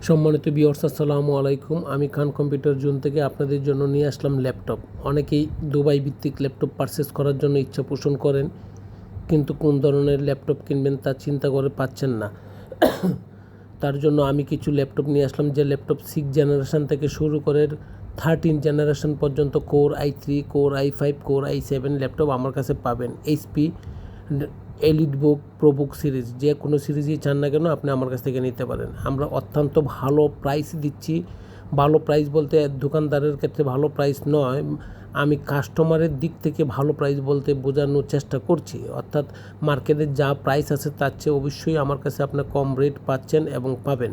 সম্মানিত ভিউয়ার্স, আসসালামু আলাইকুম। আমি খান কম্পিউটার জোন থেকে আপনাদের জন্য নিয়ে আসলাম ল্যাপটপ। অনেকেই দুবাই ভিত্তিক ল্যাপটপ পারচেস করার জন্য ইচ্ছা পোষণ করেন, কিন্তু কোন ধরনের ল্যাপটপ কিনবেন তা চিন্তা করে পাচ্ছেন না। তার জন্য আমি কিছু ল্যাপটপ নিয়ে আসলাম, যে ল্যাপটপ 6 জেনারেশন থেকে শুরু করে 13 জেনারেশন পর্যন্ত core i3, core i5, core i7 laptop আমার কাছে পাবেন। এইচপি এলিটবুক, প্রোবুক সিরিজ, যে কোনো সিরিজই চান না কেন আপনি আমার কাছ থেকে নিতে পারেন। আমরা অত্যন্ত ভালো প্রাইস দিচ্ছি। ভালো প্রাইস বলতে দোকানদারের ক্ষেত্রে ভালো প্রাইস নয়, আমি কাস্টমারের দিক থেকে ভালো প্রাইস বলতে বোঝানোর চেষ্টা করছি। অর্থাৎ মার্কেটে যা প্রাইস আছে তার চেয়ে অবশ্যই আমার কাছে আপনার কম রেট পাচ্ছেন এবং পাবেন,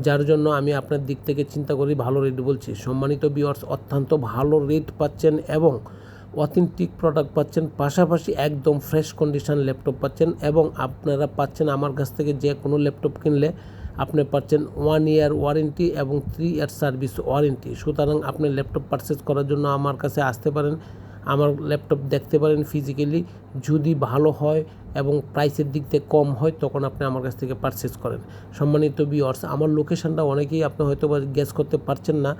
যার জন্য আমি আপনার দিক থেকে চিন্তা করি ভালো রেট বলছি। সম্মানিত ভিউয়ার্স, অত্যন্ত ভালো রেট পাচ্ছেন এবং অথেন্টিক প্রোডাক্ট পাচ্ছেন, পাশাপাশি একদম ফ্রেশ কন্ডিশন ল্যাপটপ পাচ্ছেন এবং আপনারা পাচ্ছেন আমার কাছ থেকে যে কোনো ল্যাপটপ কিনলে আপনি পাচ্ছেন 1 ইয়ার ওয়ারেন্টি এবং 3 ইয়ার সার্ভিস ওয়ারেন্টি। সুতরাং আপনি ল্যাপটপ পারচেস করার জন্য আমার কাছে আসতে পারেন, আমার ল্যাপটপ দেখতে পারেন ফিজিক্যালি। যদি ভালো হয় এবং প্রাইসের দিক থেকে কম হয় তখন আপনি আমার কাছ থেকে পারচেস করেন। সম্মানিত ভিউয়ার্স, আমার লোকেশনটা অনেকেই আপনি হয়তো বা গেস করতে পারছেন না।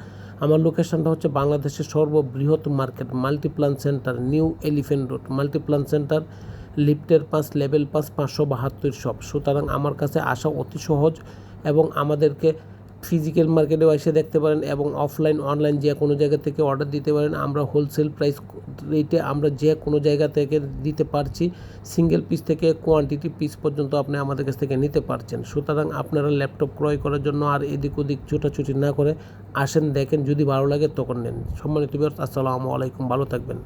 আমার লোকেশনটা হচ্ছে বাংলাদেশের সর্ববৃহৎ market Multiplan centre, new elephant road, Multiplan centre, লিফটের 5, লেভেল 5, 572 শপ। সুতরাং আমার কাছে আসা অতি সহজ এবং আমাদেরকে ফিজিক্যাল মার্কেটেও এসে দেখতে পারেন এবং অফলাইন অনলাইন যে কোনো জায়গা থেকে অর্ডার দিতে পারেন। আমরা হোলসেল প্রাইস রেটে আমরা যে কোনো জায়গা থেকে দিতে পারছি। সিঙ্গেল পিস থেকে কোয়ান্টিটি পিস পর্যন্ত আপনি আমাদের কাছ থেকে নিতে পারছেন। সুতরাং আপনারা ল্যাপটপ ক্রয় করার জন্য আর এদিক ওদিক ছোটাছুটি না করে আসেন, দেখেন, যদি ভালো লাগে তখন নেন। সম্মানিত ভিউয়ার্স, আসসালামু আলাইকুম, ভালো থাকবেন।